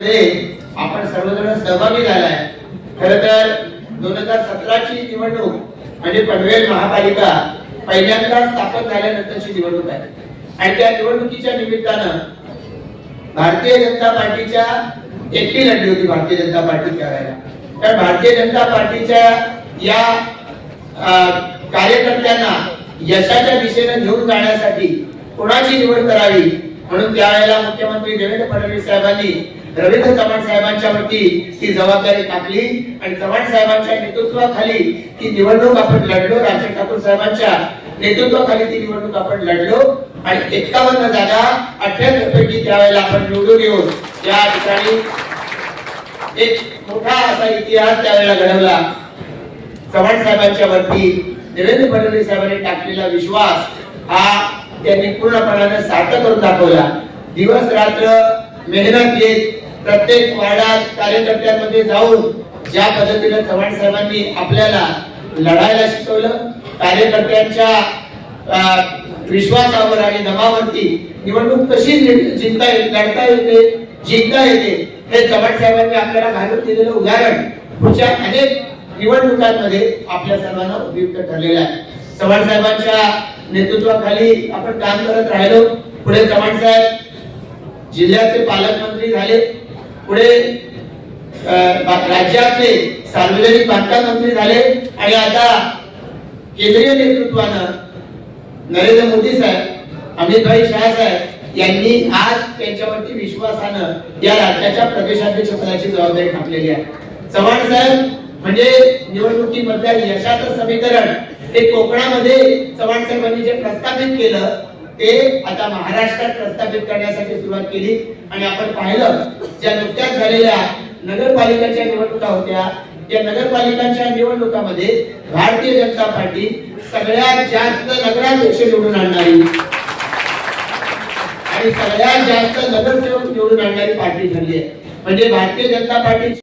आपण सर्वजण सहभागी झालाय। खरं तर 2017 ची निवडणूक म्हणजे पनवेल महापालिका पहिल्यांदा स्थापन झाल्यानंतरची निवडणूक आहे आणि त्या निवडणुकीच्या निमित्तानं भारतीय जनता पार्टीच्या एकटी लढली होती भारतीय जनता पार्टी करायला। तर भारतीय जनता पार्टीच्या या कार्यकर्त्यांना यशाच्या दिशेने घेऊन जाण्यासाठी कोणाची निवड करावी म्हणून त्यावेळेला मुख्यमंत्री देवेंद्र फडणवीस साहेबांनी रवींद्र चव्हाण साहेबांच्या वरती ती जबाबदारी टाकली आणि चव्हाण साहेबांच्या नेतृत्वाखाली ती निवडणूक आपण लढलो। राजशेखर ठाकूर साहेबांच्या नेतृत्वाखाली ती निवडणूक आपण लढलो आणि 51 जागा 78 पैकी त्यावेळेला आपण निवडून येऊन या ठिकाणी एक मोठा असा इतिहास त्यावेळेला घडवला। चव्हाण साहेबांच्या वरती देवेंद्र फडणवीस साहेबांनी टाकलेला विश्वास हा त्यांनी पूर्णपणे सार्थ करून दाखवला। दिवस रात्र मेहनत घेत प्रत्येक वार्डात कार्यकर्त्यांमध्ये जाऊन ज्या पद्धतीने चव्हाण साहेबांनी आपल्याला लढायला शिकवलं, कार्यकर्त्यांच्या विश्वासावर आणि दबावावरती निवडणूक कशी जिंकता येते, लढता येते, जिंकता येते हे चव्हाण साहेबांनी आपल्याला घालून दिलेलं उदाहरण पुढच्या अनेक निवडणुकांमध्ये आपल्या सर्वांना उपयुक्त ठरलेलं आहे। चव्हाण साहेबांच्या नेतृत्वाखाली आपण काम करत राहिलो। पुढे चव्हाण साहेब जिल्ह्याचे पालकमंत्री झाले, पुढे राज्याचे सार्वजनिक बांधकाम मंत्री झाले आणि आता केंद्रीय नेतृत्वानं नरेंद्र मोदी साहेब, अमित भाई शाह साहेब यांनी आज त्यांच्यावरती विश्वासानं या राज्याच्या प्रदेशाध्यक्ष पदाची जबाबदारी टाकलेली आहे। चव्हाण साहेब म्हणजे निवडणुकीमधल्या यशाचं समीकरण हे कोकणामध्ये चव्हाण साहेबांनी जे प्रस्थापित केलं ते आता महाराष्ट्रात प्रस्थापित करण्यासाठी सुरुवात केली आणि आपण पाहिलं ज्या नुकत्याच झालेल्या नगरपालिकांच्या निवडणुका होत्या, या नगरपालिकांच्या निवडणुकामध्ये भारतीय जनता पार्टी सगळ्यात जास्त नगराध्यक्ष निवडून आणणारी आणि सगळ्यात जास्त नगरसेवक निवडून आणणारी पार्टी ठरली आहे। म्हणजे भारतीय जनता पार्टी